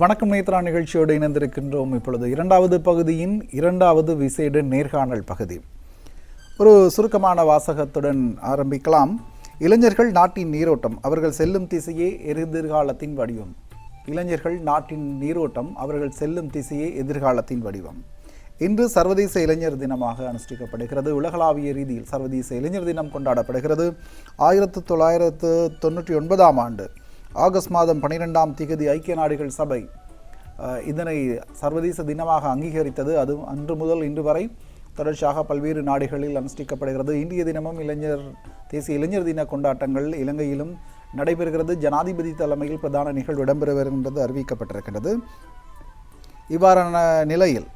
வணக்கம் நேத்ரா நிகழ்ச்சியோடு இணைந்திருக்கின்றோம். இப்பொழுது இரண்டாவது பகுதியின் இரண்டாவது விசேட நேர்காணல் பகுதி. ஒரு சுருக்கமான வாசகத்துடன் ஆரம்பிக்கலாம். இளைஞர்கள் நாட்டின் நீரோட்டம், அவர்கள் செல்லும் திசையே எதிர்காலத்தின் வடிவம். இளைஞர்கள் நாட்டின் நீரோட்டம், அவர்கள் செல்லும் திசையே எதிர்காலத்தின் வடிவம். இன்று சர்வதேச இளைஞர் தினமாக அனுஷ்டிக்கப்படுகிறது. உலகளாவிய ரீதியில் சர்வதேச இளைஞர் தினம் கொண்டாடப்படுகிறது. 1999 ஆண்டு ஆகஸ்ட் மாதம் 12ஆம் தேதி ஐக்கிய நாடுகள் சபை இதனை சர்வதேச தினமாக அங்கீகரித்தது. அது அன்று முதல் இன்று வரை தொடர்ச்சியாக பல்வேறு நாடுகளில் அனுஷ்டிக்கப்படுகிறது. இந்திய தினமும் தேசிய இளைஞர் தின கொண்டாட்டங்கள் இலங்கையிலும் நடைபெறுகிறது. ஜனாதிபதி தலைமையில் பிரதான நிகழ்வு இடம்பெறுகின்றது அறிவிக்கப்பட்டிருக்கின்றது. இவ்வாறான நிலையில்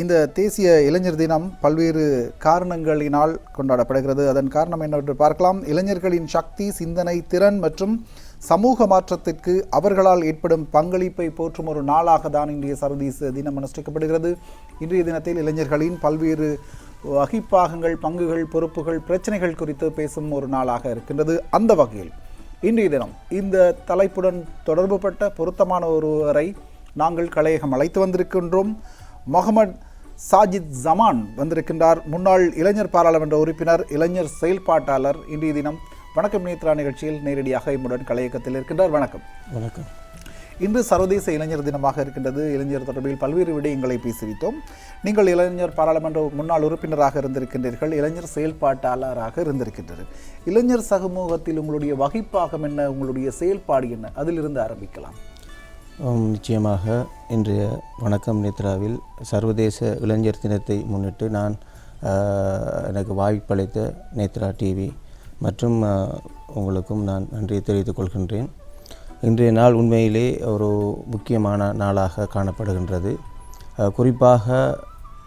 இந்த தேசிய இளைஞர் தினம் பல்வேறு காரணங்களினால் கொண்டாடப்படுகிறது. அதன் காரணம் என்னவென்று பார்க்கலாம். இளைஞர்களின் சக்தி, சிந்தனை, திறன் மற்றும் சமூக மாற்றத்திற்கு அவர்களால் ஏற்படும் பங்களிப்பை போற்றும் ஒரு நாளாக தான் இன்றைய சர்வதேச தினம் அனுஷ்டிக்கப்படுகிறது. இன்றைய தினத்தில் இளைஞர்களின் பல்வேறு வகிப்பாகங்கள், பங்குகள், பொறுப்புகள், பிரச்சனைகள் குறித்து பேசும் ஒரு நாளாக இருக்கின்றது. அந்த வகையில் இன்றைய தினம் இந்த தலைப்புடன் தொடர்புபட்ட பொருத்தமான ஒருவரை நாங்கள் கலையகம் அழைத்து வந்திருக்கின்றோம். முகமது சாஜித் ஜமான் வந்திருக்கின்றார். முன்னாள் இளைஞர் பாராளுமன்ற உறுப்பினர், இளைஞர் செயல்பாட்டாளர். இன்றைய தினம் வணக்கம் நேத்ரா நிகழ்ச்சியில் நேரடியாக இம்முடன் கலையகத்தில் இருக்கின்றார். வணக்கம். வணக்கம். இன்று சர்வதேச இளைஞர் தினமாக இருக்கின்றது. இளைஞர் தொடர்பில் பல்வேறு விடயங்களை பேசிவிட்டோம். நீங்கள் இளைஞர் பாராளுமன்ற முன்னாள் உறுப்பினராக இருந்திருக்கின்றீர்கள், இளைஞர் செயல்பாட்டாளராக இருந்திருக்கின்றீர்கள். இளைஞர் சமூகத்தில் உங்களுடைய வகிப்பாகம் என்ன, உங்களுடைய செயல்பாடு என்ன, அதிலிருந்து ஆரம்பிக்கலாம். நிச்சயமாக இன்றைய வணக்கம் நேத்ராவில் சர்வதேச இளைஞர் தினத்தை முன்னிட்டு நான் எனக்கு வாய்ப்பளித்த நேத்ரா டிவி மற்றும் உங்களுக்கும் நான் நன்றியை தெரிவித்துக் கொள்கின்றேன். இன்றைய நாள் உண்மையிலே ஒரு முக்கியமான நாளாக காணப்படுகின்றது. குறிப்பாக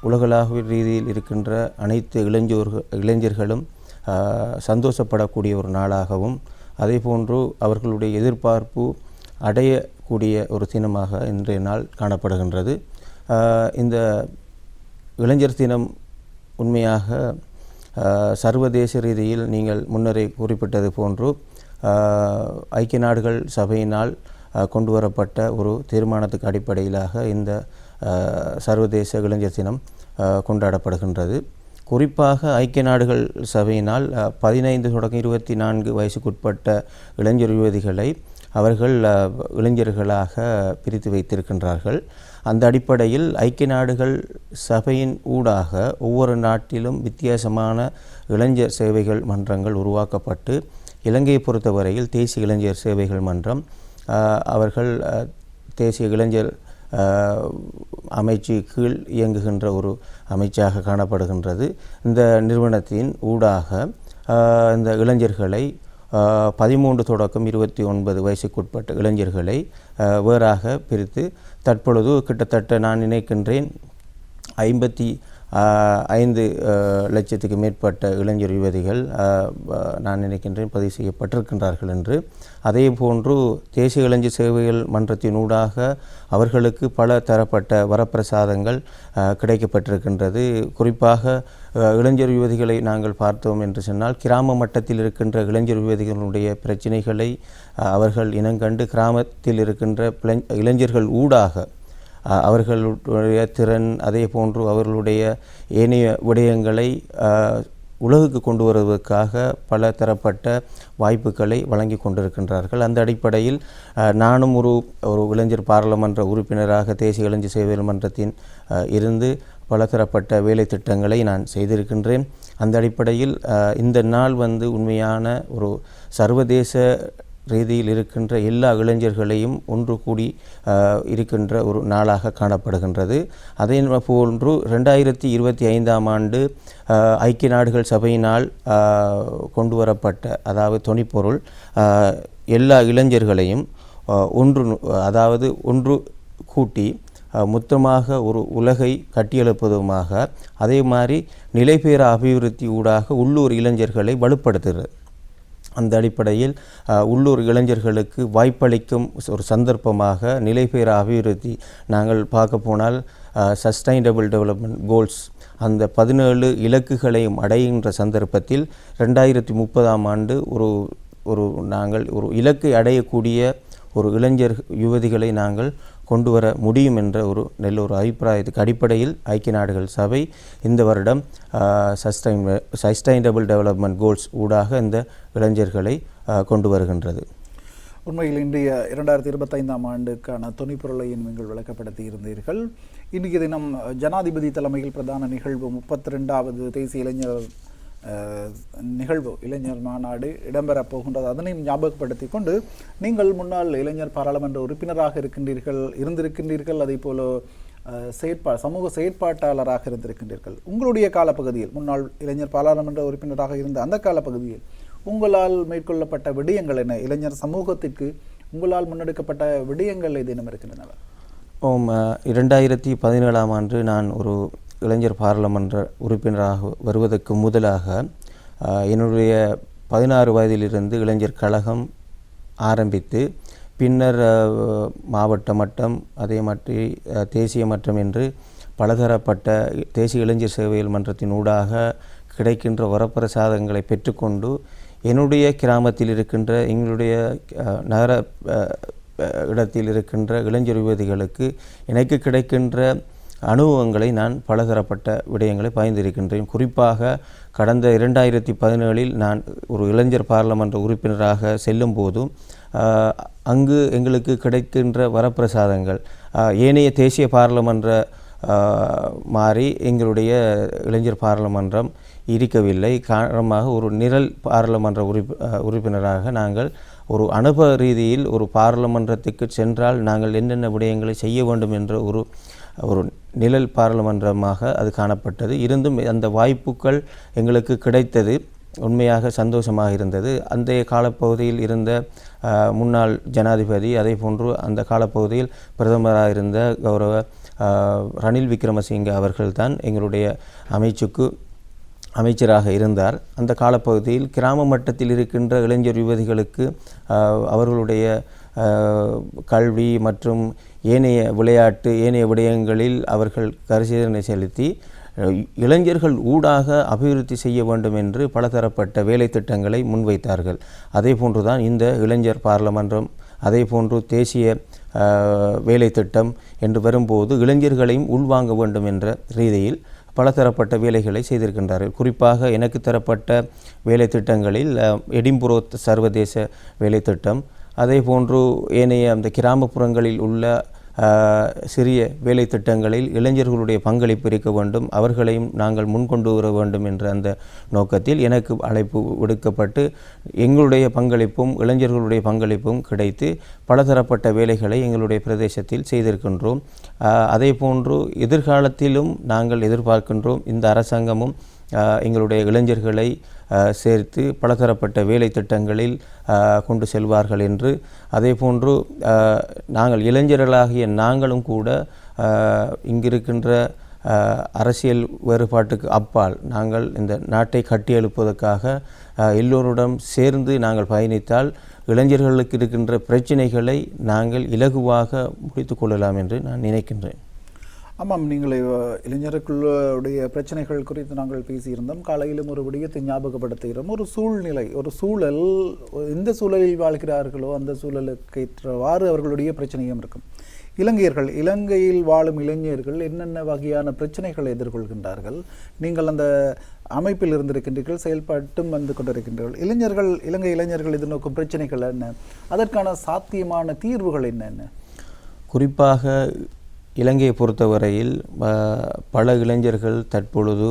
உலகளாவிய ரீதியில் இருக்கின்ற அனைத்து இளைஞர்களும் சந்தோஷப்படக்கூடிய ஒரு நாளாகவும், அதே போன்று அவர்களுடைய எதிர்பார்ப்பு அடையக்கூடிய ஒரு தினமாக இன்றைய நாள் காணப்படுகின்றது. இந்த இளைஞர் தினம் உண்மையாக சர்வதேச ரீதியில் நீங்கள் முன்னரே குறிப்பிட்டது போன்று ஐக்கிய நாடுகள் சபையினால் கொண்டு வரப்பட்ட ஒரு தீர்மானத்துக்கு அடிப்படையிலாக இந்த சர்வதேச இளைஞர் தினம் கொண்டாடப்படுகின்றது. குறிப்பாக ஐக்கிய நாடுகள் சபையினால் 15 தொடக்கம் 24 வயசுக்குட்பட்ட இளைஞர் யுவதிகளை அவர்கள் இளைஞர்களாக பிரித்து வைத்திருக்கின்றார்கள். அந்த அடிப்படையில் ஐக்கிய நாடுகள் சபையின் ஊடாக ஒவ்வொரு நாட்டிலும் வித்தியாசமான இளைஞர் சேவைகள் மன்றங்கள் உருவாக்கப்பட்டு, இலங்கையை பொறுத்தவரையில் தேசிய இளைஞர் சேவைகள் மன்றம் அவர்கள் தேசிய இளைஞர் அமைச்சு கீழ் இயங்குகின்ற ஒரு அமைச்சாக காணப்படுகின்றது. இந்த நிறுவனத்தின் ஊடாக இந்த இளைஞர்களை 13 தொடக்கம் 29 வயசுக்குட்பட்ட இளைஞர்களை வேறாக பிரித்து தற்பொழுது கிட்டத்தட்ட நான் நினைக்கின்றேன் 55 லட்சத்துக்கு மேற்பட்ட இளைஞர் யுவதிகள் நான் நினைக்கின்றேன் பதிவு செய்யப்பட்டிருக்கின்றார்கள் என்று. அதே போன்று தேசிய இளைஞர் சேவைகள் மன்றத்தினூடாக அவர்களுக்கு பல தரப்பட்ட வரப்பிரசாதங்கள் கிடைக்கப்பட்டிருக்கின்றது. குறிப்பாக இளைஞர் யுவதிகளை நாங்கள் பார்த்தோம் என்று சொன்னால், கிராம மட்டத்தில் இருக்கின்ற இளைஞர் யுவதிகளுடைய பிரச்சனைகளை அவர்கள் இனங்கண்டு கிராமத்தில் இருக்கின்ற இளைஞர்கள் ஊடாக அவர்களுடைய திறன், அதே போன்று அவர்களுடைய ஏனைய விடயங்களை உலகுக்கு கொண்டு வருவதற்காக பல தரப்பட்ட வாய்ப்புகளை வழங்கி கொண்டிருக்கின்றார்கள். அந்த அடிப்படையில் நானும் ஒரு இளைஞர் பாராளுமன்ற உறுப்பினராக தேசிய இளைஞர் சேவைகள் மன்றத்தின் இருந்து பலதரப்பட்ட வேலை திட்டங்களை நான் செய்திருக்கின்றேன். அந்த அடிப்படையில் இந்த நாள் உண்மையான ஒரு சர்வதேச ரீதியில் இருக்கின்ற எல்லா இளைஞர்களையும் ஒன்று கூடி இருக்கின்ற ஒரு நாளாக காணப்படுகின்றது. அதே போன்று 2025ஆம் ஆண்டு ஐக்கிய நாடுகள் சபையினால் கொண்டு வரப்பட்ட, அதாவது தொனிப்பொருள் எல்லா இளைஞர்களையும் ஒன்று கூட்டி மொத்தமாக ஒரு உலகை கட்டியெழுப்பதுமாக, அதே மாதிரி நிலைபெற அபிவிருத்தி ஊடாக உள்ளூர் இளைஞர்களை வலுப்படுத்துகிறது. அந்த அடிப்படையில் உள்ளூர் இளைஞர்களுக்கு வாய்ப்பளிக்கும் ஒரு சந்தர்ப்பமாக நிலைபெற அபிவிருத்தி, நாங்கள் பார்க்க போனால் சஸ்டைனபிள் டெவலப்மெண்ட் கோல்ஸ் அந்த 17 இலக்குகளையும் அடைகின்ற சந்தர்ப்பத்தில் 2030ஆம் ஆண்டு நாங்கள் ஒரு இலக்கை அடையக்கூடிய ஒரு இளைஞர் யுவதிகளை நாங்கள் கொண்டு வர முடியும் என்ற ஒரு நல்ல ஒரு அபிப்பிராயத்துக்கு அடிப்படையில் ஐக்கிய நாடுகள் சபை இந்த வருடம் சஸ்டைனபிள் டெவலப்மெண்ட் கோல்ஸ் ஊடாக இந்த இளைஞர்களை கொண்டு வருகின்றது. உண்மையில் இன்றைய 2025ஆம் ஆண்டுக்கான துணைப்பொருளை நீங்கள் விளக்கப்படுத்தி இருந்தீர்கள். இன்றைய தினம் ஜனாதிபதி தலைமையில் பிரதான நிகழ்வு 32வது தேசிய இளைஞர் நிகழ்வு இளைஞர் மாநாடு இடம்பெறப் போகின்றது. அதனையும் ஞாபகப்படுத்தி கொண்டு நீங்கள் முன்னாள் இளைஞர் பாராளுமன்ற உறுப்பினராக இருந்திருக்கின்றீர்கள். அதே போல சமூக செயற்பாட்டாளராக இருந்திருக்கின்றீர்கள். உங்களுடைய காலப்பகுதியில் முன்னாள் இளைஞர் பாராளுமன்ற உறுப்பினராக இருந்த அந்த காலப்பகுதியில் உங்களால் மேற்கொள்ளப்பட்ட விடயங்கள் என்ன? இளைஞர் சமூகத்திற்கு உங்களால் முன்னெடுக்கப்பட்ட விடயங்கள் ஏதேனும் இருக்கின்றன? 2017ஆம் ஆண்டு நான் ஒரு இளைஞர் பாராளுமன்ற உறுப்பினராக வருவதற்கு முதலாக என்னுடைய 16 வயதிலிருந்து இளைஞர் கழகம் ஆரம்பித்து பின்னர் மாவட்ட மட்டம் அதே மாதிரி தேசிய மட்டம் என்று பலதரப்பட்ட தேசிய இளைஞர் சேவைகள் மன்றத்தின் ஊடாக கிடைக்கின்ற வரப்பிரசாதங்களை பெற்றுக்கொண்டு என்னுடைய கிராமத்தில் இருக்கின்ற எங்களுடைய நகர இடத்தில் இருக்கின்ற இளைஞர் யுவதிகளுக்கு எனக்கு கிடைக்கின்ற அனுபவங்களை நான் பலதரப்பட்ட விடயங்களை பகிர்ந்திருக்கின்றேன். குறிப்பாக கடந்த 2017இல் நான் ஒரு இளைஞர் பாராளுமன்ற உறுப்பினராக செல்லும் போதும் அங்கு எங்களுக்கு கிடைக்கின்ற வரப்பிரசாதங்கள் ஏனைய தேசிய பாராளுமன்ற மாறி எங்களுடைய இளைஞர் பாராளுமன்றம் இருக்கவில்லை. காரணமாக ஒரு நிரல் பாராளுமன்ற உறுப்பினராக நாங்கள் ஒரு அனுபவ ரீதியில் ஒரு பாராளுமன்றத்துக்கு சென்றால் நாங்கள் என்னென்ன விடயங்களை செய்ய வேண்டும் என்ற ஒரு நிழல் பாராளுமன்றமாக அது காணப்பட்டது. இருந்தும் அந்த வாய்ப்புகள் எங்களுக்கு கிடைத்தது உண்மையாக சந்தோஷமாக இருந்தது. அந்த காலப்பகுதியில் இருந்த முன்னாள் ஜனாதிபதி அதே போன்று அந்த காலப்பகுதியில் பிரதமராக இருந்த கௌரவ ரணில் விக்ரமசிங்கே அவர்கள்தான் எங்களுடைய அமைச்சராக இருந்தார். அந்த காலப்பகுதியில் கிராம மட்டத்தில் இருக்கின்ற இளைஞர் யுவதிகளுக்கு அவர்களுடைய கல்வி மற்றும் ஏனைய விளையாட்டு ஏனைய விடயங்களில் அவர்கள் பரிசீலனை செலுத்தி இளைஞர்கள் ஊடாக அபிவிருத்தி செய்ய வேண்டும் என்று பலதரப்பட்ட வேலை திட்டங்களை முன்வைத்தார்கள். அதே போன்றுதான் இந்த இளைஞர் பாராளுமன்றம் அதே போன்று தேசிய வேலை திட்டம் என்று வரும்போது இளைஞர்களையும் உள்வாங்க வேண்டும் என்ற ரீதியில் பலதரப்பட்ட வேலைகளை செய்திருக்கின்றார்கள். குறிப்பாக எனக்கு தரப்பட்ட வேலை திட்டங்களில் எடின்புரோ சர்வதேச வேலை திட்டம் அதே போன்று ஏனைய அந்த கிராமப்புறங்களில் உள்ள சிறிய வேலை திட்டங்களில் இளைஞர்களுடைய பங்களிப்பு இருக்க வேண்டும், அவர்களையும் நாங்கள் முன்கொண்டு வர வேண்டும் என்ற அந்த நோக்கத்தில் எனக்கு அழைப்பு விடுக்கப்பட்டு எங்களுடைய பங்களிப்பும் இளைஞர்களுடைய பங்களிப்பும் கிடைத்து பலதரப்பட்ட வேலைகளை எங்களுடைய பிரதேசத்தில் செய்திருக்கின்றோம். அதே போன்று எதிர்காலத்திலும் நாங்கள் எதிர்பார்க்கின்றோம் இந்த அரசாங்கமும் எங்களுடைய இளைஞர்களை சேர்த்து பலதரப்பட்ட வேலை திட்டங்களில் கொண்டு செல்வார்கள் என்று. அதே போன்று நாங்கள் இளைஞர்களாகிய நாங்களும் கூட இங்கிருக்கின்ற அரசியல் வேறுபாட்டுக்கு அப்பால் நாங்கள் இந்த நாட்டை கட்டியெழுப்பதற்காக எல்லோருடன் சேர்ந்து நாங்கள் பயணித்தால் இளைஞர்களுக்கு இருக்கின்ற பிரச்சனைகளை நாங்கள் இலகுவாக முடித்து கொள்ளலாம் என்று நான் நினைக்கின்றேன். ஆமாம், நீங்கள் இளைஞர்களுடைய பிரச்சனைகள் குறித்து நாங்கள் பேசியிருந்தோம். காலையிலும் ஒரு விடயத்தை ஞாபகப்படுத்துகிறோம். ஒரு சூழ்நிலை, ஒரு சூழல், எந்த சூழலில் வாழ்கிறார்களோ அந்த சூழலுக்கு ஏற்றவாறு அவர்களுடைய பிரச்சனையும் இருக்கும். இலங்கையில் வாழும் இளைஞர்கள் என்னென்ன வகையான பிரச்சனைகளை எதிர்கொள்கின்றார்கள்? நீங்கள் அந்த அமைப்பில் இருந்திருக்கின்றீர்கள், செயல்பாட்டும் வந்து கொண்டிருக்கின்றீர்கள். இலங்கை இளைஞர்கள் எதிர்நோக்கும் பிரச்சனைகள் என்ன? அதற்கான சாத்தியமான தீர்வுகள் என்னென்ன? குறிப்பாக இலங்கையை பொறுத்தவரையில் பல இளைஞர்கள் தற்பொழுது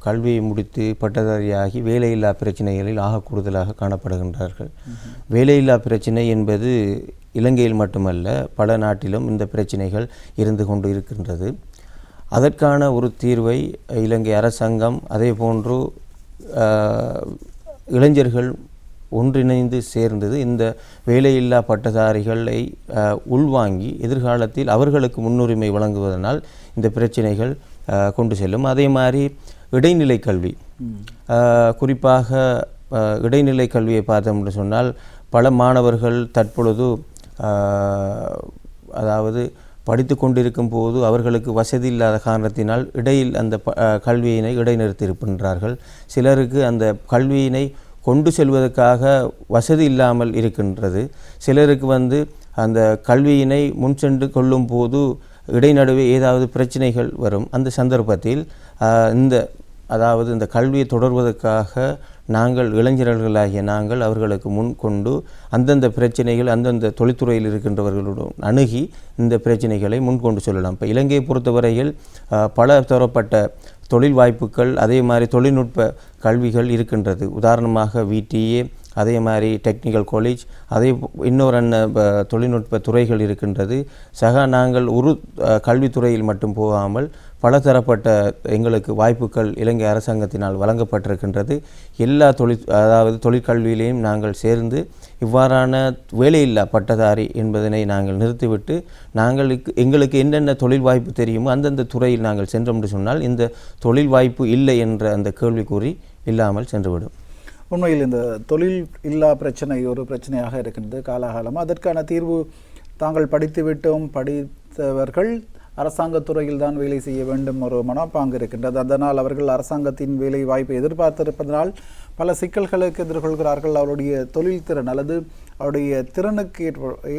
கல்வியை முடித்து பட்டதாரியாகி வேலையில்லா பிரச்சனைகளில் ஆக கூடுதலாக காணப்படுகின்றார்கள். வேலையில்லா பிரச்சனை என்பது இலங்கையில் மட்டுமல்ல, பல நாட்டிலும் இந்த பிரச்சனைகள் இருந்து கொண்டு இருக்கின்றது. அதற்கான ஒரு தீர்வை இலங்கை அரசாங்கம் அதே போன்று இளைஞர்கள் ஒன்றிணைந்து சேர்ந்தது இந்த வேலையில்லா பட்டதாரிகளை உள்வாங்கி எதிர்காலத்தில் அவர்களுக்கு முன்னுரிமை வழங்குவதனால் இந்த பிரச்சனைகள் கொண்டு செல்லும். அதே மாதிரி இடைநிலை கல்வி, குறிப்பாக இடைநிலை கல்வியை பார்த்தோம் என்று சொன்னால் பல மாணவர்கள் தற்பொழுது அதாவது படித்து கொண்டிருக்கும் போது அவர்களுக்கு வசதி இல்லாத காரணத்தினால் இடையில் அந்த கல்வியினை இடைநிறுத்தியிருக்கின்றார்கள். சிலருக்கு அந்த கல்வியினை கொண்டு செல்வதற்காக வசதி இல்லாமல் இருக்கின்றது. சிலருக்கு அந்த கல்வியினை முன் சென்று கொள்ளும் போது இடைநடுவே ஏதாவது பிரச்சனைகள் வரும். அந்த சந்தர்ப்பத்தில் இந்த கல்வியை தொடர்வதற்காக நாங்கள் இளைஞர்களாகிய நாங்கள் அவர்களுக்கு முன் கொண்டு அந்தந்த பிரச்சனைகள் அந்தந்த தொழில்துறையில் இருக்கின்றவர்களுடன் அணுகி இந்த பிரச்சனைகளை முன்கொண்டு சொல்லலாம். இப்போ இலங்கையை பொறுத்தவரையில் பல தரப்பட்ட தொழில் வாய்ப்புகள் அதே மாதிரி தொழில்நுட்ப கல்விகள் இருக்கின்றது. உதாரணமாக VTA, அதே மாதிரி டெக்னிக்கல் காலேஜ், அதே இன்னொரு தொழில்நுட்ப துறைகள் இருக்கின்றது. நாங்கள் ஒரு கல்வித்துறையில் மட்டும் போகாமல் பல தரப்பட்ட எங்களுக்கு வாய்ப்புகள் இலங்கை அரசாங்கத்தினால் வழங்கப்பட்டிருக்கின்றது. எல்லா தொழிற்கல்வியிலையும் நாங்கள் சேர்ந்து இவ்வாறான வேலையில்லா பட்டதாரி என்பதனை நாங்கள் நிறுத்திவிட்டு எங்களுக்கு என்னென்ன தொழில் வாய்ப்பு தெரியுமோ அந்தந்த துறையில் நாங்கள் சென்றோம் என்று சொன்னால் இந்த தொழில் வாய்ப்பு இல்லை என்ற அந்த கேள்விக்குறி இல்லாமல் சென்றுவிடும். உண்மையில் இந்த தொழில் இல்லா பிரச்சனை ஒரு பிரச்சனையாக இருக்கின்றது காலாகாலமாக. அதற்கான தீர்வு தாங்கள் படித்தவர்கள் அரசாங்கத் துறையில் தான் வேலை செய்ய வேண்டும் ஒரு மனப்பாங்கு இருக்கின்றது. அதனால் அவர்கள் அரசாங்கத்தின் வேலை வாய்ப்பை எதிர்பார்த்திருப்பதனால் பல சிக்கல்களுக்கு எதிர்கொள்கிறார்கள். அவருடைய தொழில் திறன் அல்லது அவருடைய திறனுக்கு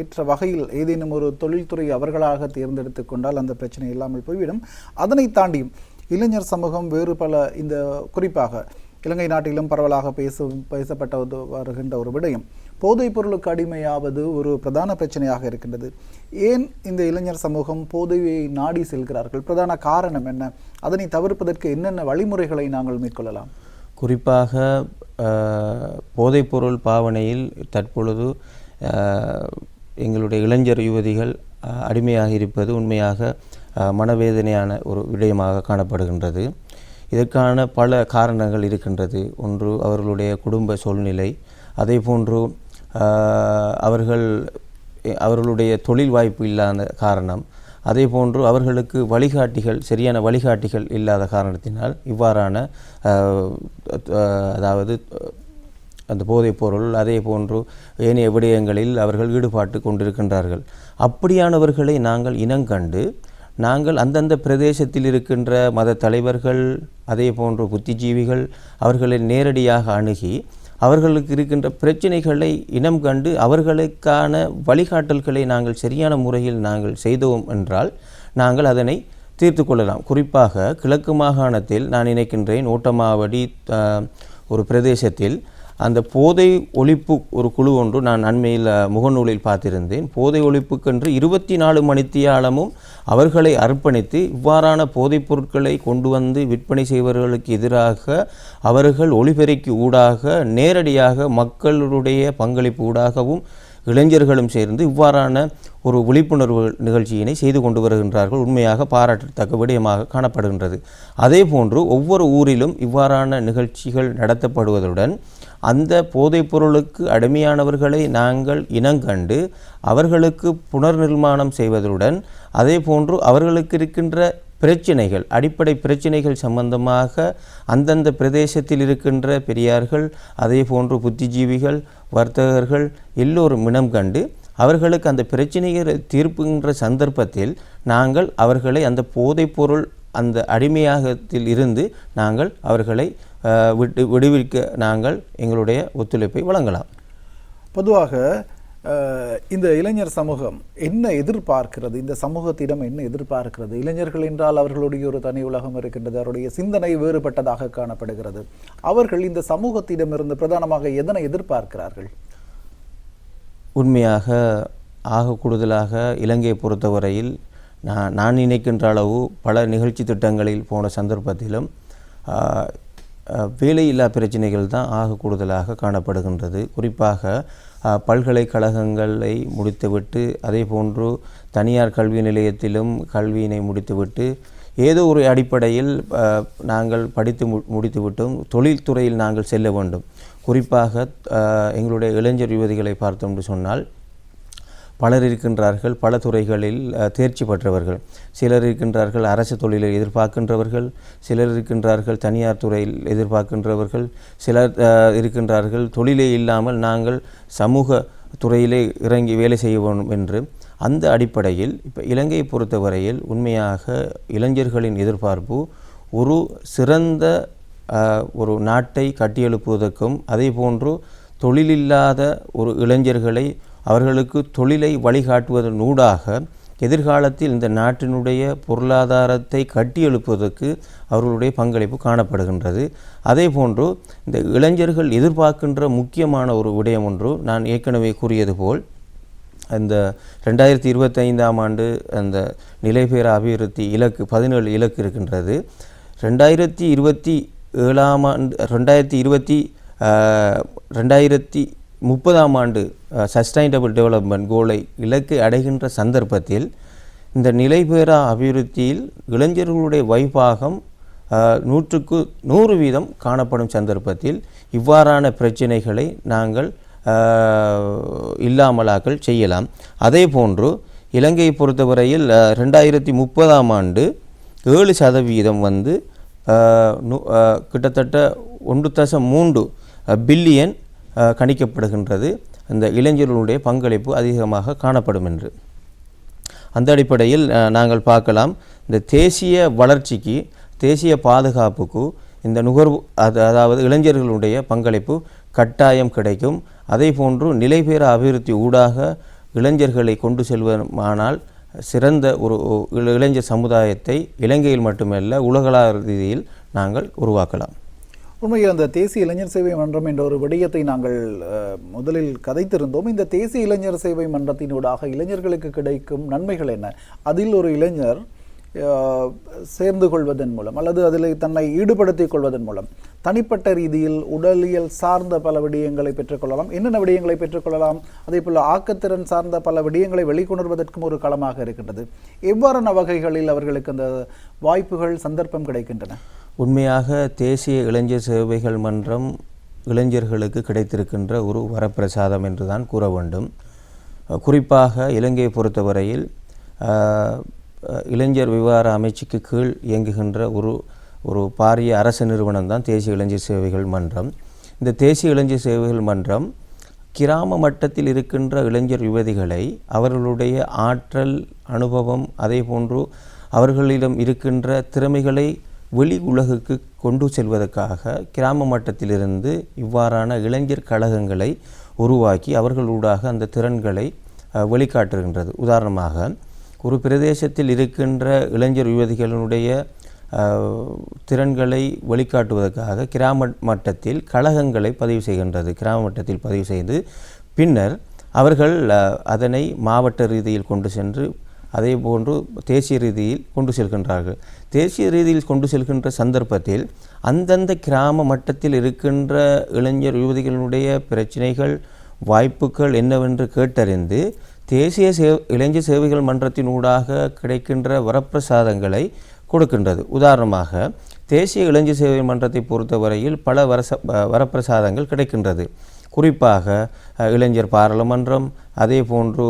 ஏற்ற வகையில் ஏதேனும் ஒரு தொழில்துறை அவர்களாக தேர்ந்தெடுத்து கொண்டால் அந்த பிரச்சனை இல்லாமல் போய்விடும். அதனை தாண்டியும் இளைஞர் சமூகம் வேறு பல இந்த குறிப்பாக இலங்கை நாட்டிலும் பரவலாக பேசப்பட்டு வருகின்ற ஒரு விடயம் போதைப் பொருளுக்கு அடிமையாவது ஒரு பிரதான பிரச்சனையாக இருக்கின்றது. ஏன் இந்த இளைஞர் சமூகம் போதையை நாடி செல்கிறார்கள்? பிரதான காரணம் என்ன? அதனை தவிர்ப்பதற்கு என்னென்ன வழிமுறைகளை நாங்கள் மேற்கொள்ளலாம்? குறிப்பாக போதைப்பொருள் பாவனையில் தற்பொழுது எங்களுடைய இளைஞர் யுவதிகள் அடிமையாக இருப்பது உண்மையாக மனவேதனையான ஒரு விடயமாக காணப்படுகின்றது. இதற்கான பல காரணங்கள் இருக்கின்றது. ஒன்று அவர்களுடைய குடும்ப சூழ்நிலை, அதே போன்று அவர்களுடைய தொழில் வாய்ப்பு இல்லாத காரணம், அதே போன்று அவர்களுக்கு சரியான வழிகாட்டிகள் இல்லாத காரணத்தினால் இவ்வாறான அந்த போதைப்பொருள் அதே போன்று ஏனைய விடயங்களில் அவர்கள் ஈடுபாட்டு கொண்டிருக்கின்றார்கள். அப்படியானவர்களை நாங்கள் இனங்கண்டு அந்தந்த பிரதேசத்தில் இருக்கின்ற மத தலைவர்கள் அதே போன்று புத்திஜீவிகள் அவர்களை நேரடியாக அணுகி அவர்களுக்கு இருக்கின்ற பிரச்சனைகளை இனம் கண்டு அவர்களுக்கான வழிகாட்டல்களை நாங்கள் சரியான முறையில் நாங்கள் செய்தோம் என்றால் நாங்கள் அதனை தீர்த்து கொள்ளலாம். குறிப்பாக கிழக்கு மாகாணத்தில் நான் நினைக்கின்றேன் ஓட்டமாவடி ஒரு பிரதேசத்தில் அந்த போதை ஒழிப்பு ஒரு குழு ஒன்று நான் அண்மையில் முகநூலில் பார்த்திருந்தேன். போதை ஒழிப்புக்கென்று 24 மணித்தியாலமும் அவர்களை அர்ப்பணித்து இவ்வாறான போதைப் பொருட்களை கொண்டு வந்து விற்பனை செய்வர்களுக்கு எதிராக அவர்கள் ஒளிபெருக்கி ஊடாக நேரடியாக மக்களுடைய பங்களிப்பு ஊடாகவும் இளைஞர்களும் சேர்ந்து இவ்வாறான ஒரு விழிப்புணர்வு நிகழ்ச்சியினை செய்து கொண்டு வருகின்றார்கள். உண்மையாக பாராட்டத்தக்க விடயமாக காணப்படுகின்றது. அதே போன்று ஒவ்வொரு ஊரிலும் இவ்வாறான நிகழ்ச்சிகள் நடத்தப்படுவதுடன் அந்த போதைப் பொருளுக்கு அடிமையானவர்களை நாங்கள் இனங்கண்டு அவர்களுக்கு புனர்நிர்மாணம் செய்வதுடன் அதே போன்று அவர்களுக்கு இருக்கின்ற பிரச்சனைகள் அடிப்படை பிரச்சனைகள் சம்பந்தமாக அந்தந்த பிரதேசத்தில் இருக்கின்ற பெரியார்கள் அதே போன்று புத்திஜீவிகள் வர்த்தகர்கள் எல்லோரும் இனம் கண்டு அவர்களுக்கு அந்த பிரச்சனைகளை தீர்ப்புகின்ற சந்தர்ப்பத்தில் நாங்கள் அவர்களை அந்த போதைப்பொருள் அந்த அடிமையாகத்தில் இருந்து நாங்கள் அவர்களை விடுவிக்க நாங்கள் எங்களுடைய ஒத்துழைப்பை வழங்கலாம். பொதுவாக இந்த இளைஞர் சமூகம் என்ன எதிர்பார்க்கிறது? இந்த சமூகத்திடம் என்ன எதிர்பார்க்கிறது? இளைஞர்கள் என்றால் அவர்களுடைய ஒரு தனி உலகம் இருக்கின்றது. அவருடைய சிந்தனை வேறுபட்டதாக காணப்படுகிறது. அவர்கள் இந்த சமூகத்திடமிருந்து பிரதானமாக எதனை எதிர்பார்க்கிறார்கள்? உண்மையாக ஆக கூடுதலாக இலங்கையை பொறுத்தவரையில் நான் நினைக்கின்ற அளவு பல நிகழ்ச்சி திட்டங்களில் போன சந்தர்ப்பத்திலும் வேலையில்லா பிரச்சனைகள் தான் ஆக கூடுதலாக காணப்படுகின்றது. குறிப்பாக பல்கலைக்கழகங்களை முடித்துவிட்டு அதே போன்று தனியார் கல்வி நிலையத்திலும் கல்வியினை முடித்துவிட்டு ஏதோ ஒரு அடிப்படையில் நாங்கள் படித்து முடித்துவிட்டும் தொழில்துறையில் நாங்கள் செல்ல வேண்டும். குறிப்பாக எங்களுடைய இளைஞர் யுவதிகளை பார்த்தோம் என்று சொன்னால் பலர் இருக்கின்றார்கள். பல துறைகளில் தேர்ச்சி பெற்றவர்கள். சிலர் இருக்கின்றார்கள் அரசு தொழிலை எதிர்பார்க்கின்றவர்கள், சிலர் இருக்கின்றார்கள் தனியார் துறையில் எதிர்பார்க்கின்றவர்கள், சிலர் இருக்கின்றார்கள் தொழிலே இல்லாமல் நாங்கள் சமூக துறையிலே இறங்கி வேலை செய்ய வேண்டும் என்று. அந்த அடிப்படையில் இப்போ இலங்கையை பொறுத்தவரையில் உண்மையாக இளைஞர்களின் எதிர்பார்ப்பு ஒரு சிறந்த ஒரு நாட்டை கட்டியெழுப்புவதற்கும் அதே போன்று தொழிலில்லாத ஒரு இளைஞர்களை அவர்களுக்கு தொழிலை வழிகாட்டுவதனூடாக எதிர்காலத்தில் இந்த நாட்டினுடைய பொருளாதாரத்தை கட்டியெழுப்புவதற்கு அவர்களுடைய பங்களிப்பு காணப்படுகின்றது. அதே போன்று இந்த இளைஞர்கள் எதிர்பார்க்கின்ற முக்கியமான ஒரு விடயம் ஒன்று, நான் ஏற்கனவே கூறியது போல் இந்த 2025ஆம் ஆண்டு அந்த நிலைபெற அபிவிருத்தி இலக்கு 17 இலக்கு இருக்கின்றது. 2027ஆம் ஆண்டு 2030ஆம் ஆண்டு சஸ்டைனபிள் டெவலப்மெண்ட் கோலை இலக்கை அடைகின்ற சந்தர்ப்பத்தில் இந்த நிலைபெற அபிவிருத்தியில் இளைஞர்களுடைய வைபாகம் 100க்கு 100% காணப்படும் சந்தர்ப்பத்தில் இவ்வாறான பிரச்சனைகளை நாங்கள் இல்லாமலாக்கல் செய்யலாம். அதே போன்று இலங்கையை பொறுத்தவரையில் 2030ஆம் ஆண்டு 7% வந்து கிட்டத்தட்ட 1.3 பில்லியன் கணிக்கப்படுகின்றது. அந்த இளைஞர்களுடைய பங்களிப்பு அதிகமாக காணப்படும் என்று. அந்த அடிப்படையில் நாங்கள் பார்க்கலாம், இந்த தேசிய வளர்ச்சிக்கு தேசிய பாதுகாப்புக்கு இந்த நுகர்வு அதாவது இளைஞர்களுடைய பங்களிப்பு கட்டாயம் கிடைக்கும். அதே போன்று நிலைபெற அபிவிருத்தி ஊடாக இளைஞர்களை கொண்டு செல்வமானால் சிறந்த ஒரு இளைஞர் சமுதாயத்தை இலங்கையில் மட்டுமல்ல உலகளாவிய ரீதியில் நாங்கள் உருவாக்கலாம். உண்மையில் அந்த தேசிய இளைஞர் சேவை மன்றம் என்ற ஒரு விடயத்தை நாங்கள் முதலில் கதைத்திருந்தோம். இந்த தேசிய இளைஞர் சேவை மன்றத்தினூடாக இளைஞர்களுக்கு கிடைக்கும் நன்மைகள் என்ன? அதில் ஒரு இளைஞர் சேர்ந்து கொள்வதன் மூலம் அல்லது அதில் தன்னை ஈடுபடுத்திக் கொள்வதன் மூலம் தனிப்பட்ட ரீதியில் உடலியல் சார்ந்த பல விடயங்களை பெற்றுக்கொள்ளலாம். என்னென்ன விடயங்களை பெற்றுக்கொள்ளலாம்? அதே போல் ஆக்கத்திறன் சார்ந்த பல விடயங்களை வெளிக்கொணர்வதற்கும் ஒரு களமாக இருக்கின்றது. எவ்வாறான வகைகளில் அவர்களுக்கு அந்த வாய்ப்புகள் சந்தர்ப்பம் கிடைக்கின்றன? உண்மையாக தேசிய இளைஞர் சேவைகள் மன்றம் இளைஞர்களுக்கு கிடைத்திருக்கின்ற ஒரு வரப்பிரசாதம் என்று தான் கூற வேண்டும். குறிப்பாக இலங்கையை பொறுத்தவரையில் இளைஞர் விவகார அமைச்சுக்கு கீழ் இயங்குகின்ற ஒரு பாரிய அரசு நிறுவனம் தான் தேசிய இளைஞர் சேவைகள் மன்றம். இந்த தேசிய இளைஞர் சேவைகள் மன்றம் கிராம மட்டத்தில் இருக்கின்ற இளைஞர் யுவதிகளை அவர்களுடைய ஆற்றல் அனுபவம் அதே போன்று அவர்களிடம் இருக்கின்ற திறமைகளை வெளி உலகுக்கு கொண்டு செல்வதற்காக கிராம மட்டத்திலிருந்து இவ்வாறான இளைஞர் கழகங்களை உருவாக்கி அவர்களூடாக அந்த திறன்களை வெளிக்காட்டுகின்றது. உதாரணமாக ஒரு பிரதேசத்தில் இருக்கின்ற இளைஞர் யுவதிகளுடைய திறன்களை வெளிக்காட்டுவதற்காக கிராம மட்டத்தில் கழகங்களை பதிவு செய்கின்றது. கிராம மட்டத்தில் பதிவு செய்து பின்னர் அவர்கள் அதனை மாவட்ட ரீதியில் கொண்டு சென்று அதே போன்று தேசிய ரீதியில் கொண்டு செல்கின்றார்கள். தேசிய ரீதியில் கொண்டு செல்கின்ற சந்தர்ப்பத்தில் அந்தந்த கிராம மட்டத்தில் இருக்கின்ற இளைஞர் யுவதிகளுடைய பிரச்சனைகள் வாய்ப்புகள் என்னவென்று கேட்டறிந்து தேசிய இளைஞர் சேவைகள் மன்றத்தினூடாக கிடைக்கின்ற வரப்பிரசாதங்களை கொடுக்கின்றது. உதாரணமாக தேசிய இளைஞர் சேவை மன்றத்தை பொறுத்தவரையில் பல வரப்பிரசாதங்கள் கிடைக்கின்றது. குறிப்பாக இளைஞர் பாராளுமன்றம், அதே போன்று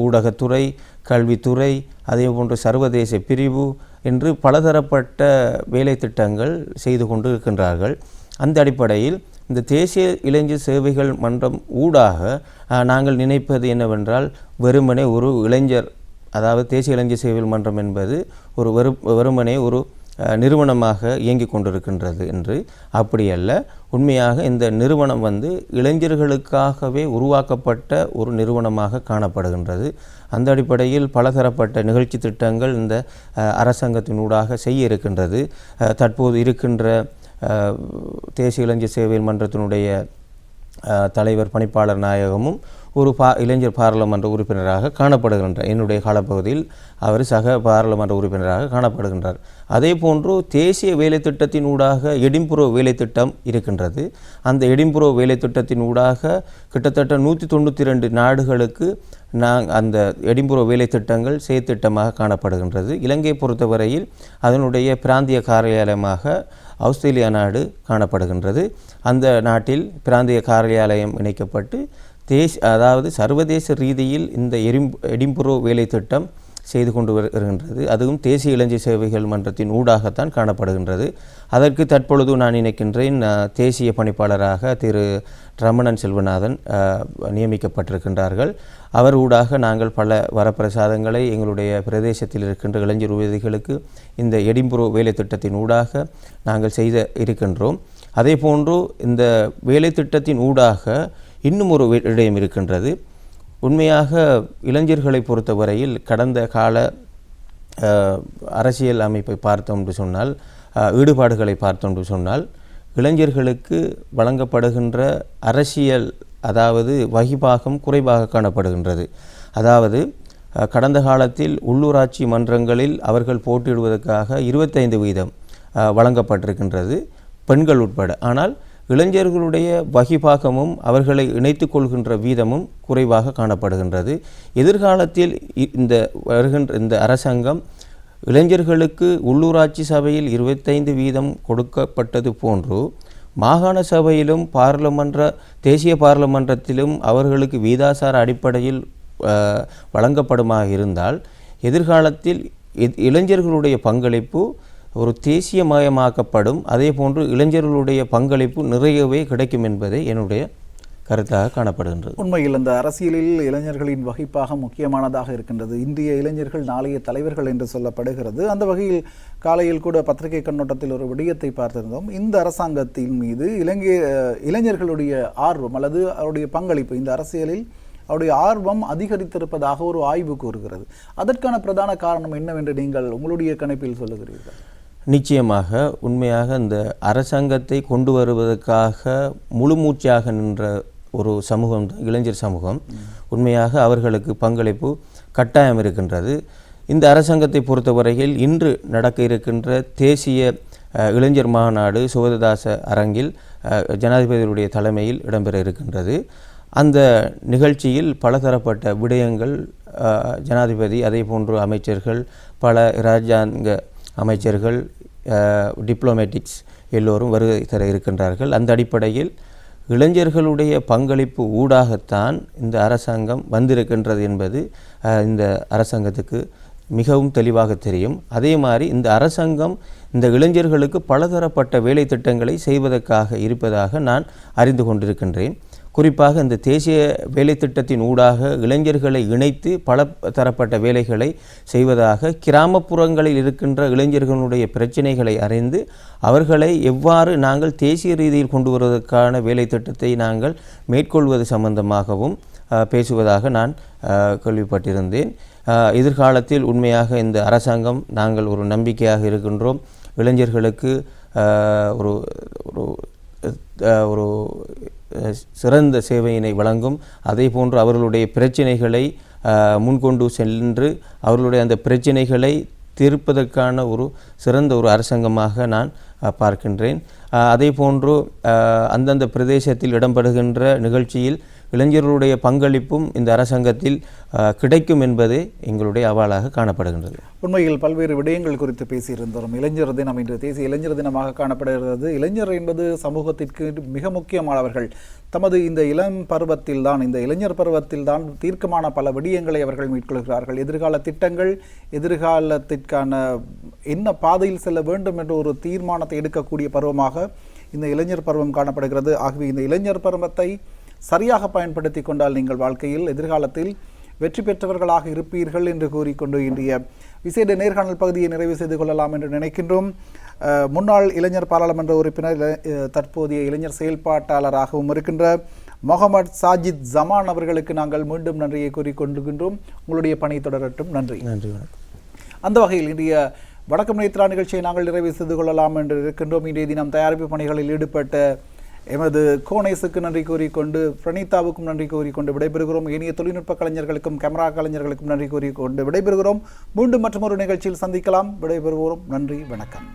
ஊடகத்துறை, கல்வித்துறை, அதே போன்று சர்வதேச பிரிவு என்று பலதரப்பட்ட வேலை திட்டங்கள் செய்து கொண்டு இருக்கின்றார்கள். அந்த அடிப்படையில் இந்த தேசிய இளைஞர் சேவைகள் மன்றம் ஊடாக நாங்கள் நினைப்பது என்னவென்றால் வெறுமனே ஒரு இளைஞர், அதாவது தேசிய இளைஞர் சேவைகள் மன்றம் என்பது ஒரு வெறுமனே ஒரு நிறுவனமாக இயங்கிக் கொண்டிருக்கின்றது என்று. அப்படியல்ல, உண்மையாக இந்த நிறுவனம் இளைஞர்களுக்காகவே உருவாக்கப்பட்ட ஒரு நிறுவனமாக காணப்படுகின்றது. அந்த அடிப்படையில் பலதரப்பட்ட நிகழ்ச்சி திட்டங்கள் இந்த அரசாங்கத்தினூடாக செய்ய இருக்கின்றது. தற்போது இருக்கின்ற தேசிய இளைஞர் சேவை மன்றத்தினுடைய தலைவர் பணிப்பாளர் நாயகமும் ஒரு இளைஞர் பாராளுமன்ற உறுப்பினராக காணப்படுகின்றார். என்னுடைய காலப்பகுதியில் அவர் சக பாராளுமன்ற உறுப்பினராக காணப்படுகின்றார். அதே போன்று தேசிய வேலை திட்டத்தினூடாக எடின்புரோ வேலை திட்டம் இருக்கின்றது. அந்த எடின்புரோ வேலை திட்டத்தினூடாக கிட்டத்தட்ட 192 நாடுகளுக்கு அந்த எடின்புரோ வேலை திட்டங்கள் செயற்திட்டமாக காணப்படுகின்றது. இலங்கையை பொறுத்தவரையில் அதனுடைய பிராந்திய காரியாலயமாக ஆஸ்திரேலியா நாடு காணப்படுகின்றது. அந்த நாட்டில் பிராந்திய காரியாலயம் இணைக்கப்பட்டு அதாவது சர்வதேச ரீதியில் இந்த எடின்புரோ வேலை திட்டம் செய்து கொண்டு வருகின்றது. அதுவும் தேசிய இளைஞர் சேவைகள் மன்றத்தின் ஊடாகத்தான் காணப்படுகின்றது. அதற்கு தற்பொழுது நான் நினைக்கின்றேன் தேசிய பணிப்பாளராக திரு ரமணன் செல்வநாதன் நியமிக்கப்பட்டிருக்கின்றார்கள். அவர் ஊடாக நாங்கள் பல வரப்பிரசாதங்களை எங்களுடைய பிரதேசத்தில் இருக்கின்ற இளைஞர் யுவதிகளுக்கு இந்த எடிம்புரோ வேலை திட்டத்தின் ஊடாக நாங்கள் செய்த இருக்கின்றோம். அதே போன்று இந்த வேலை திட்டத்தின் ஊடாக இன்னும் ஒரு விடயம் இருக்கின்றது. உண்மையாக இளைஞர்களை பொறுத்தவரையில் கடந்த கால அரசியல் அமைப்பை பார்த்தோம் என்று சொன்னால், ஈடுபாடுகளை பார்த்தோம் என்று சொன்னால், இளைஞர்களுக்கு வழங்கப்படுகின்ற அரசியல் அதாவது வகிபாகம் குறைவாக காணப்படுகின்றது. அதாவது கடந்த காலத்தில் உள்ளூராட்சி மன்றங்களில் அவர்கள் போட்டியிடுவதற்காக 25% வழங்கப்பட்டிருக்கின்றது, பெண்கள் உட்பட. ஆனால் இளைஞர்களுடைய வகிபாகமும் அவர்களை இணைத்து கொள்கின்ற வீதமும் குறைவாக காணப்படுகின்றது. எதிர்காலத்தில் இந்த அரசாங்கம் இளைஞர்களுக்கு உள்ளூராட்சி சபையில் 25% கொடுக்கப்பட்டது போன்று மாகாண சபையிலும் தேசிய பாராளுமன்றத்திலும் அவர்களுக்கு வீதாசார அடிப்படையில் வழங்கப்படுமாக இருந்தால் எதிர்காலத்தில் இளைஞர்களுடைய பங்களிப்பு ஒரு தேசியமயமாக்கப்படும். அதே போன்று இளைஞர்களுடைய பங்களிப்பு நிறையவே கிடைக்கும் என்பதே என்னுடைய கருத்தாக காணப்படுகின்றது. உண்மையில் இந்த அரசியலில் இளைஞர்களின் வகிப்பாக முக்கியமானதாக இருக்கின்றது. இந்திய இளைஞர்கள் நாளைய தலைவர்கள் என்று சொல்லப்படுகிறது. அந்த வகையில் காலையில் கூட பத்திரிகை கண்ணோட்டத்தில் ஒரு விடயத்தை பார்த்திருந்தோம். இந்த அரசாங்கத்தின் மீது இளைஞர்களுடைய ஆர்வம் அல்லது அவருடைய பங்களிப்பு இந்த அரசியலில் அவருடைய ஆர்வம் அதிகரித்திருப்பதாக ஒரு ஆய்வு கூறுகிறது. அதற்கான பிரதான காரணம் என்னவென்று நீங்கள் உங்களுடைய கணிப்பில் சொல்லுகிறீர்கள்? நிச்சயமாக உண்மையாக இந்த அரசாங்கத்தை கொண்டு வருவதற்காக முழுமூச்சாக நின்ற ஒரு சமூகம் இளைஞர் சமூகம். உண்மையாக அவர்களுக்கு பங்களிப்பு கட்டாயம் இருக்கின்றது. இந்த அரசாங்கத்தை பொறுத்தவரையில் இன்று நடக்க இருக்கின்ற தேசிய இளைஞர் மாநாடு சுகததாச அரங்கில் ஜனாதிபதியுடைய தலைமையில் இடம்பெற இருக்கின்றது. அந்த நிகழ்ச்சியில் பலதரப்பட்ட விடயங்கள் ஜனாதிபதி, அதே போன்று அமைச்சர்கள், பல இராஜாங்க அமைச்சர்கள், டிப்ளமேட்டிக்ஸ் எல்லோரும் வருகை தர இருக்கின்றார்கள். அந்த அடிப்படையில் இளைஞர்களுடைய பங்களிப்பு ஊடாகத்தான் இந்த அரசாங்கம் வந்திருக்கின்றது என்பது இந்த அரசாங்கத்துக்கு மிகவும் தெளிவாக தெரியும். அதே மாதிரி இந்த அரசாங்கம் இந்த இளைஞர்களுக்கு பலதரப்பட்ட வேலை திட்டங்களை செய்வதற்காக இருப்பதாக நான் அறிந்து கொண்டிருக்கின்றேன். குறிப்பாக இந்த தேசிய வேலை திட்டத்தின் ஊடாக இளைஞர்களை இணைத்து பல தரப்பட்ட வேலைகளை செய்வதாக, கிராமப்புறங்களில் இருக்கின்ற இளைஞர்களுடைய பிரச்சனைகளை அறிந்து அவர்களை எவ்வாறு நாங்கள் தேசிய ரீதியில் கொண்டு வருவதற்கான வேலை திட்டத்தை நாங்கள் மேற்கொள்வது சம்பந்தமாகவும் பேசுவதாக நான் கேள்விப்பட்டிருந்தேன். எதிர்காலத்தில் உண்மையாக இந்த அரசாங்கம் நாங்கள் ஒரு நம்பிக்கையாக இருக்கின்றோம். இளைஞர்களுக்கு ஒரு ஒரு சிறந்த சேவையினை வழங்கும். அதே போன்று அவர்களுடைய பிரச்சனைகளை முன்கொண்டு சென்று அவர்களுடைய அந்த பிரச்சனைகளை தீர்ப்பதற்கான ஒரு சிறந்த ஒரு அரசாங்கமாக நான் பார்க்கின்றேன். அதே போன்று அந்தந்த பிரதேசத்தில் இடம்பெறுகின்ற நிகழ்ச்சியில் இளைஞர்களுடைய பங்களிப்பும் இந்த அரசாங்கத்தில் கிடைக்கும் என்பதே எங்களுடைய அவாலாக காணப்படுகின்றது. உண்மையில் பல்வேறு விடயங்கள் குறித்து பேசியிருந்தோம். இளைஞர் தினம் இன்று தேசிய இளைஞர் தினமாக காணப்படுகிறது. இளைஞர் என்பது சமூகத்திற்கு மிக முக்கியமானவர்கள். தமது இந்த இளம் பருவத்தில் தான், இந்த இளைஞர் பருவத்தில் தான் தீர்க்கமான பல விடயங்களை அவர்கள் மேற்கொள்கிறார்கள். எதிர்கால திட்டங்கள், எதிர்காலத்திற்கான என்ன பாதையில் செல்ல வேண்டும் என்ற ஒரு தீர்மானத்தை எடுக்கக்கூடிய பருவமாக இந்த இளைஞர் பருவம் காணப்படுகிறது. ஆகவே இந்த இளைஞர் பருவத்தை சரியாக பயன்படுத்தி கொண்டால் நீங்கள் வாழ்க்கையில் எதிர்காலத்தில் வெற்றி பெற்றவர்களாக இருப்பீர்கள் என்று கூறிக்கொண்டு இன்றைய விசேட நேர்காணல் பகுதியை நிறைவு செய்து கொள்ளலாம் என்று நினைக்கின்றோம். முன்னாள் இளைஞர் பாராளுமன்ற உறுப்பினர், தற்போதைய இளைஞர் செயல்பாட்டாளராகவும் இருக்கின்ற முகமது சாஜித் ஜமான் அவர்களுக்கு நாங்கள் மீண்டும் நன்றியை கூறிக்கொண்டிருக்கின்றோம். உங்களுடைய பணி தொடரட்டும். நன்றி. நன்றி. அந்த வகையில் இன்றைய வணக்கம் நேத்ரா நிகழ்ச்சியை நாங்கள் நிறைவு செய்து கொள்ளலாம் என்று இருக்கின்றோம். இன்றைய தினம் தயாரிப்பு பணிகளில் ஈடுபட்ட எமது கோனேஸுக்கு நன்றி கூறிக்கொண்டு, பிரணீதாவுக்கும் நன்றி கூறிக்கொண்டு விடைபெறுகிறோம். இனிய தொழில்நுட்ப கலைஞர்களுக்கும் கேமரா கலைஞர்களுக்கும் நன்றி கூறிக்கொண்டு விடைபெறுகிறோம். மீண்டும் மற்றொரு நிகழ்ச்சியில் சந்திக்கலாம். விடைபெறுவோம். நன்றி, வணக்கம்.